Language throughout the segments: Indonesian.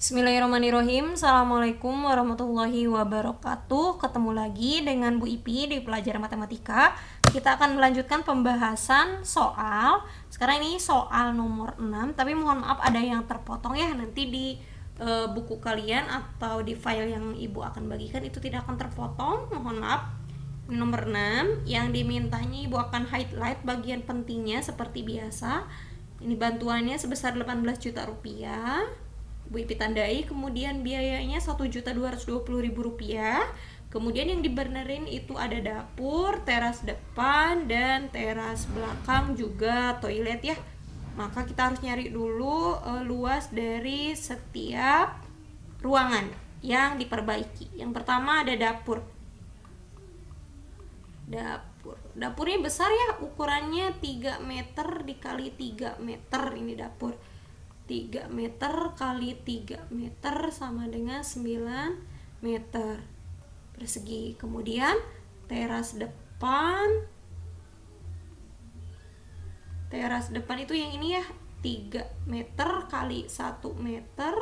Bismillahirrahmanirrahim. Assalamualaikum warahmatullahi wabarakatuh. Ketemu lagi dengan Bu Ipi di pelajaran matematika. Kita akan melanjutkan pembahasan soal. Sekarang ini soal nomor 6, tapi mohon maaf ada yang terpotong ya. Nanti di buku kalian atau di file yang Ibu akan bagikan itu tidak akan terpotong. Mohon maaf. Nomor 6 yang dimintanya Ibu akan highlight bagian pentingnya seperti biasa. Ini bantuannya sebesar 18 juta rupiah. Bu Ipi tandai, kemudian biayanya Rp1.220.000. Kemudian yang dibenerin itu ada dapur, teras depan, dan teras belakang juga toilet ya. Maka kita harus nyari dulu luas dari setiap ruangan yang diperbaiki. Yang pertama ada dapur. Dapurnya besar ya, ukurannya 3 meter dikali 3 meter ini dapur. 3 meter kali 3 meter sama dengan 9 meter persegi. Kemudian teras depan itu yang ini ya, 3 meter kali 1 meter.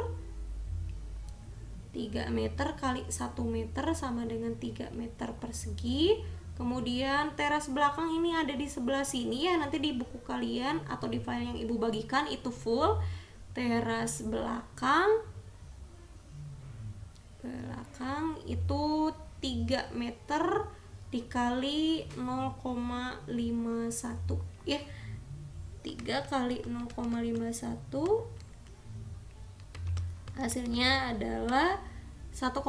3 meter kali 1 meter sama dengan 3 meter persegi. Kemudian teras belakang ini ada di sebelah sini ya, nanti di buku kalian atau di file yang Ibu bagikan itu full. Teras belakang itu 3 meter dikali 0,51 ya, 3 kali 0,51 hasilnya adalah 1,53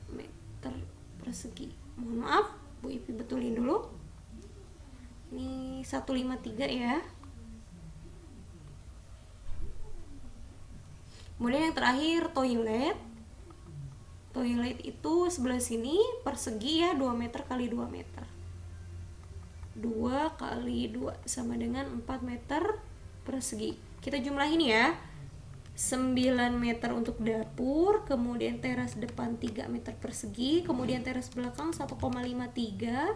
meter persegi. Mohon maaf, Bu Ipi betulin dulu, ini 153 ya. Kemudian yang terakhir toilet itu sebelah sini persegi ya, 2 meter kali 2 meter. 2 kali 2 sama dengan 4 meter persegi. Kita jumlahin ya, 9 meter untuk dapur, kemudian teras depan 3 meter persegi, kemudian teras belakang 1,53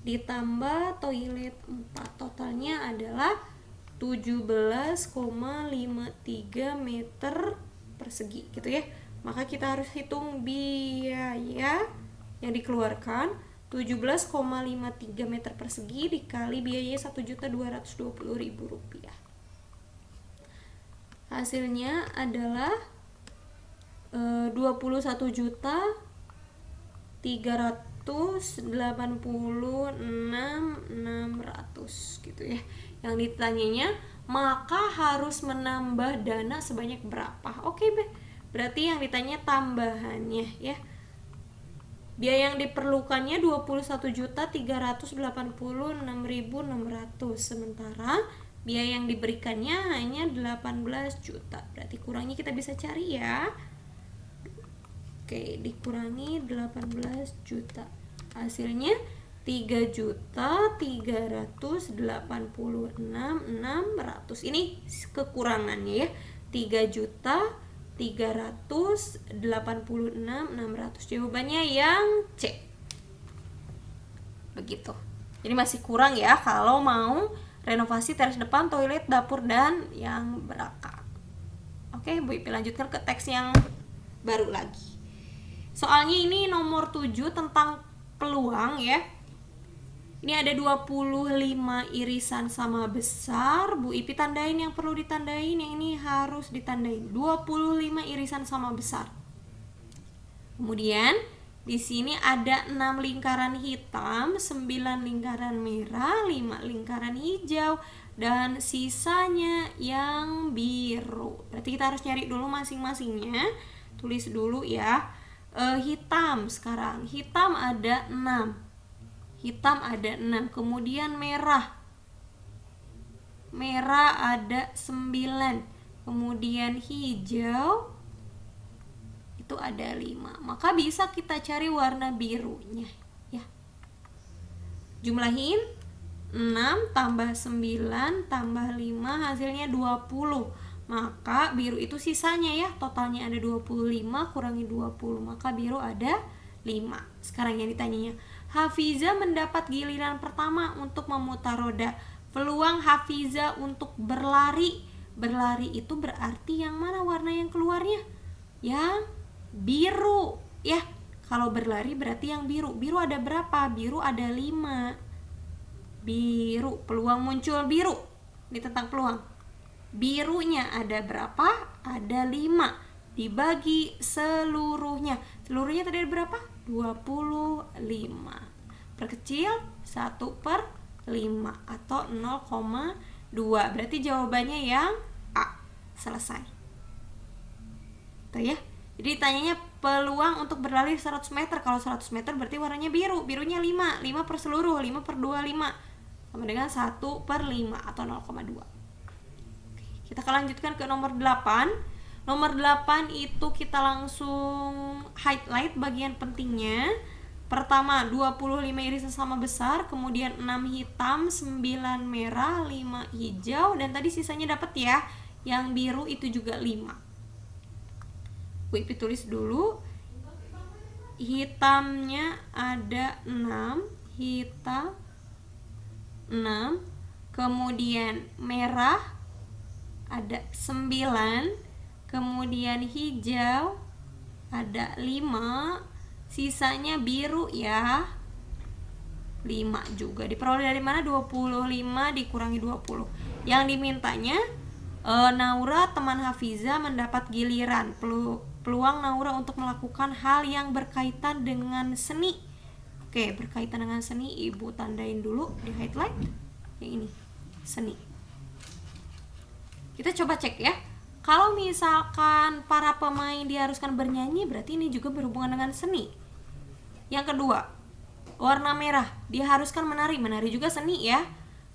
ditambah toilet 4, totalnya adalah 17,53 meter persegi gitu ya. Maka kita harus hitung biaya yang dikeluarkan, 17,53 meter persegi dikali biaya Rp1.220.000. Hasilnya adalah 21.386.600 gitu ya. Yang ditanyanya, maka harus menambah dana sebanyak berapa? Oke, berarti yang ditanya tambahannya ya. Biaya yang diperlukannya 21.386.600, sementara biaya yang diberikannya hanya 18 juta. Berarti kurangnya kita bisa cari ya. Oke, dikurangi 18 juta. Hasilnya 3.386.600. Ini kekurangannya ya, 3.386.600. Jawabannya yang C. Begitu. Jadi masih kurang ya kalau mau renovasi teras depan, toilet, dapur, dan yang belakang. Oke, Bu Ipi lanjutkan ke teks yang baru lagi. Soalnya ini nomor 7 tentang peluang ya. Ini ada 25 irisan sama besar. Bu Ipi tandain yang perlu ditandain, yang ini harus ditandain. 25 irisan sama besar. Kemudian di sini ada 6 lingkaran hitam, 9 lingkaran merah, 5 lingkaran hijau, dan sisanya yang biru. Berarti kita harus nyari dulu masing-masingnya. Tulis dulu ya. Hitam sekarang. Hitam ada 6. Kemudian merah ada 9. Kemudian hijau itu ada 5. Maka bisa kita cari warna birunya ya. Jumlahin 6 tambah 9 tambah 5 hasilnya 20. Maka biru itu sisanya ya, totalnya ada 25 kurangi 20, maka biru ada 5. Sekarang yang ditanyanya, Hafiza mendapat giliran pertama untuk memutar roda. Peluang Hafiza untuk berlari Berlari itu berarti yang mana warna yang keluarnya? Yang biru ya. Kalau berlari berarti yang biru. Biru ada berapa? Biru ada 5. Biru, peluang muncul biru. Ini tentang peluang. Birunya ada berapa? Ada 5. Dibagi seluruhnya. Seluruhnya tadi ada berapa? 25. Perkecil 1/5 atau 0,2. Berarti jawabannya yang A. Selesai. Tuh ya. Jadi ditanyanya peluang untuk berlari 100 meter. Kalau 100 meter berarti warnanya biru. Birunya 5. 5 per seluruh. 5/25. Sama dengan 1/5 atau 0,2. Kita akan lanjutkan ke nomor 8. Nomor 8 itu kita langsung highlight bagian pentingnya. Pertama, 25 irisan sama besar, kemudian 6 hitam, 9 merah, 5 hijau, dan tadi sisanya dapat ya. Yang biru itu juga 5. Bu Ipi tulis dulu. Hitamnya ada 6, hitam 6, kemudian merah ada 9, kemudian hijau ada 5, sisanya biru ya 5 juga. Diperoleh dari mana? 25 dikurangi 20. Yang dimintanya Naura teman Hafiza mendapat giliran. Peluang Naura untuk melakukan hal yang berkaitan dengan seni. Oke, berkaitan dengan seni Ibu tandain dulu di highlight. Yang ini, seni. Kita coba cek ya. Kalau misalkan para pemain diharuskan bernyanyi, berarti ini juga berhubungan dengan seni. Yang kedua, warna merah diharuskan menari. Menari juga seni ya.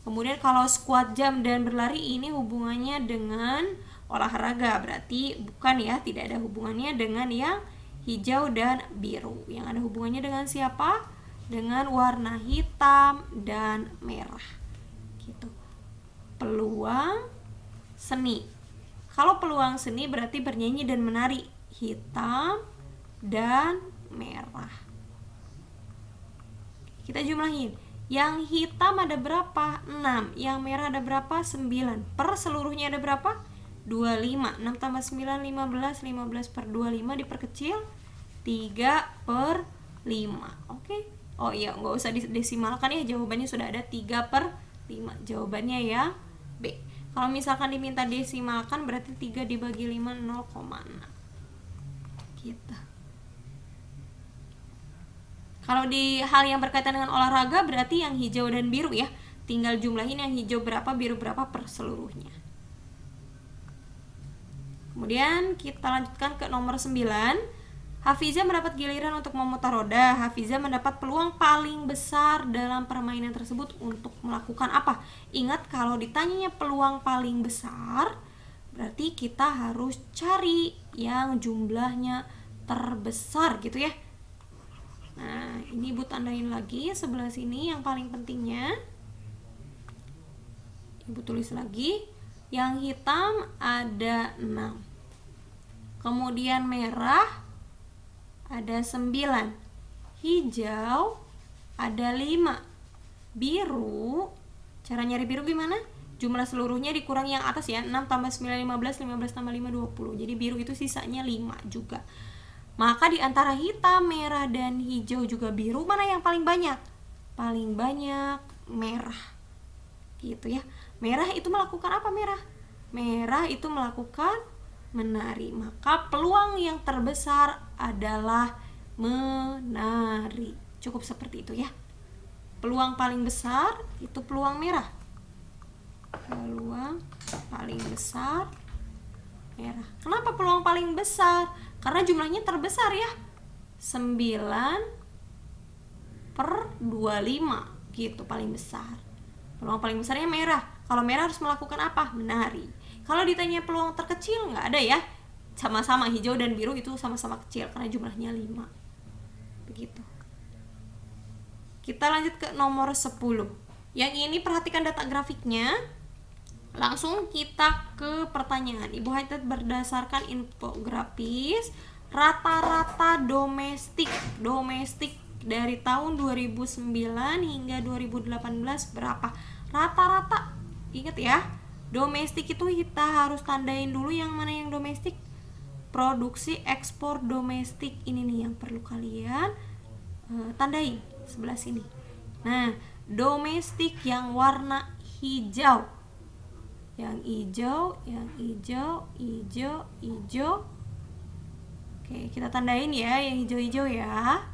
Kemudian kalau squat jump dan berlari ini hubungannya dengan olahraga. Berarti bukan ya, tidak ada hubungannya dengan yang hijau dan biru. Yang ada hubungannya dengan siapa? Dengan warna hitam dan merah. Gitu. Peluang seni. Kalau peluang seni berarti bernyanyi dan menari. Hitam dan merah. Kita jumlahin. Yang hitam ada berapa? 6. Yang merah ada berapa? 9. Per seluruhnya ada berapa? 25. 6 tambah 9, 15. 15 per 25 diperkecil 3/5. Oke. Oh iya, nggak usah didesimalkan ya. Jawabannya sudah ada 3/5. Jawabannya ya B. Kalau misalkan diminta desimalkan berarti 3 dibagi 5 0,6. Gitu. Kalau di hal yang berkaitan dengan olahraga berarti yang hijau dan biru ya. Tinggal jumlahin yang hijau berapa, biru berapa per seluruhnya. Kemudian kita lanjutkan ke nomor 9. Hafiza mendapat giliran untuk memutar roda. Hafiza mendapat peluang paling besar dalam permainan tersebut untuk melakukan apa? Ingat kalau ditanyanya peluang paling besar, berarti kita harus cari yang jumlahnya terbesar gitu ya. Nah, ini Ibu tandain lagi sebelah sini yang paling pentingnya. Ibu tulis lagi. Yang hitam ada 6. Kemudian merah ada 9. Hijau ada 5. Biru, cara nyari biru gimana? Jumlah seluruhnya dikurangi yang atas ya. 6 tambah 9 15, 15 tambah 5 20. Jadi biru itu sisanya 5 juga. Maka di antara hitam, merah, dan hijau juga biru, mana yang paling banyak? Paling banyak merah. Gitu ya. Merah itu melakukan apa merah? Merah itu melakukan menari. Maka peluang yang terbesar adalah menari. Cukup seperti itu ya. Peluang paling besar itu peluang merah. Peluang paling besar merah. Kenapa peluang paling besar? Karena jumlahnya terbesar ya. 9/25 gitu paling besar. Peluang paling besarnya merah. Kalau merah harus melakukan apa? Menari. Kalau ditanya peluang terkecil nggak ada ya. Sama-sama hijau dan biru itu sama-sama kecil karena jumlahnya 5. Begitu. Kita lanjut ke nomor 10. Yang ini perhatikan data grafiknya. Langsung kita ke pertanyaan. Ibu highlight berdasarkan infografis rata-rata domestik dari tahun 2009 hingga 2018 berapa? Rata-rata. Ingat ya. Domestik itu kita harus tandain dulu yang mana yang domestik. Produksi ekspor domestik ini nih yang perlu kalian tandai sebelah sini. Nah, domestik yang warna hijau. Yang hijau, hijau. Oke, kita tandain ya yang hijau-hijau ya.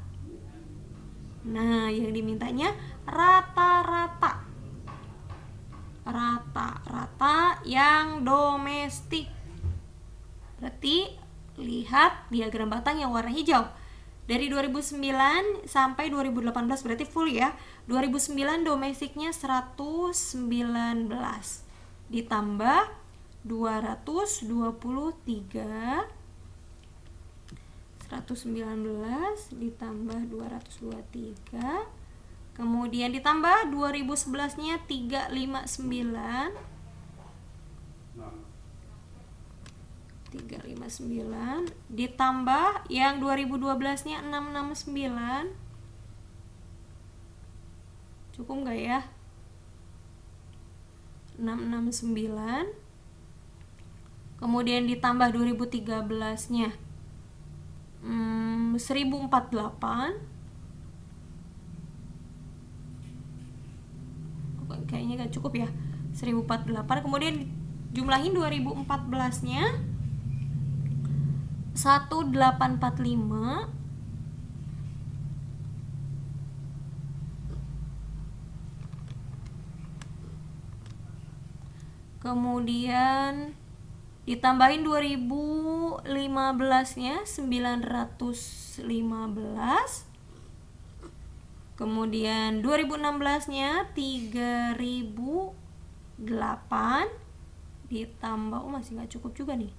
Nah, yang dimintanya rata-rata. Rata-rata yang domestik. Berarti lihat diagram batang yang warna hijau. Dari 2009 sampai 2018 berarti full ya. 2009 domestiknya 119 ditambah 223, 119 ditambah 223, kemudian ditambah 2011 nya 359, 359 ditambah yang 2012 nya 669. Cukup nggak ya? 669, kemudian ditambah 2013 nya 1048. Kayaknya gak cukup ya, 1048. Kemudian jumlahin 2014 nya 1845, kemudian ditambahin 2015 nya 915, kemudian 2016 nya 3008 ditambah masih nggak cukup juga nih,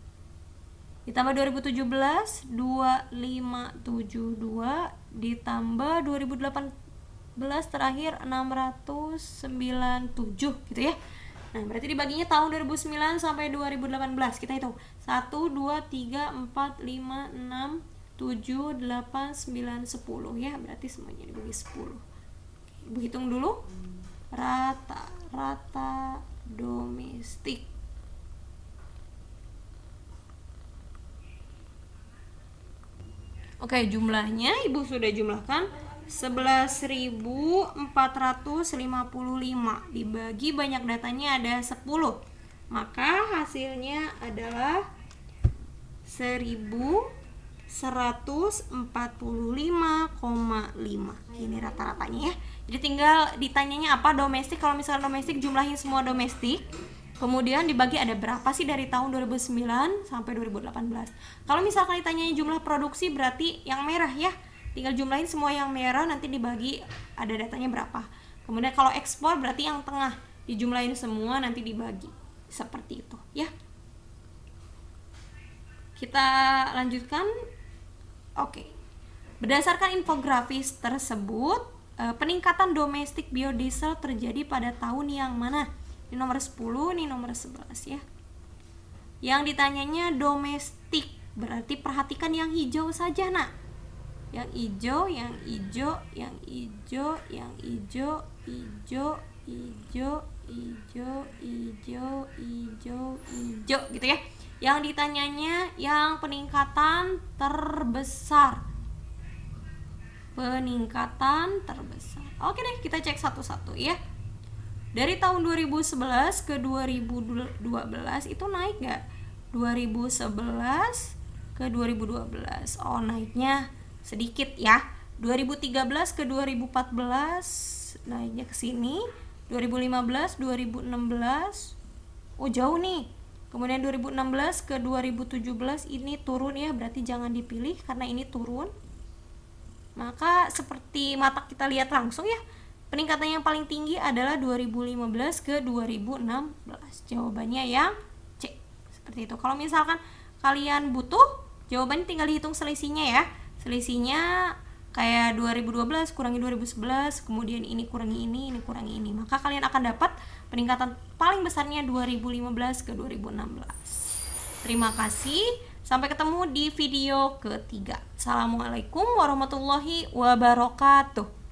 ditambah 2017 2572 ditambah 2018 terakhir 697 gitu ya. Nah, berarti dibaginya tahun 2009 sampai 2018. Kita hitung. 1 2 3 4 5 6 7 8 9 10 ya. Berarti semuanya dibagi 10. Ibu hitung dulu. Rata-rata domestik. Oke, jumlahnya Ibu sudah jumlahkan 11.455 dibagi banyak datanya ada 10, maka hasilnya adalah 1145,5. Ini rata-ratanya ya. Jadi tinggal ditanyanya apa domestik. Kalau misalnya domestik, jumlahin semua domestik, kemudian dibagi ada berapa sih dari tahun 2009 sampai 2018. Kalau misalkan ditanyanya jumlah produksi, berarti yang merah ya, tinggal jumlahin semua yang merah, nanti dibagi ada datanya berapa. Kemudian kalau ekspor berarti yang tengah, dijumlahin semua nanti dibagi. Seperti itu ya. Kita lanjutkan. Oke. Berdasarkan infografis tersebut, peningkatan domestik biodiesel terjadi pada tahun yang mana? Ini nomor 10, ini nomor 11 ya. Yang ditanyanya domestik, berarti perhatikan yang hijau saja nak. Yang hijau, yang hijau, yang hijau, yang hijau, hijau, hijau, hijau, hijau, hijau, hijau gitu ya. Yang ditanyanya yang peningkatan terbesar. Peningkatan terbesar. Oke deh, kita cek satu-satu ya. Dari tahun 2011 ke 2012 itu naik gak? 2011 ke 2012. Oh, naiknya sedikit ya. 2013 ke 2014 naiknya ke sini. 2015, 2016 oh jauh nih. Kemudian 2016 ke 2017 ini turun ya, berarti jangan dipilih karena ini turun. Maka seperti mata kita lihat langsung ya, peningkatan yang paling tinggi adalah 2015 ke 2016. Jawabannya yang C. Seperti itu. Kalau misalkan kalian butuh jawabannya, tinggal dihitung selisihnya ya. Selisihnya kayak 2012 kurangi 2011, kemudian ini kurangi ini kurangi ini. Maka kalian akan dapat peningkatan paling besarnya 2015 ke 2016. Terima kasih. Sampai ketemu di video ketiga. Assalamualaikum warahmatullahi wabarakatuh.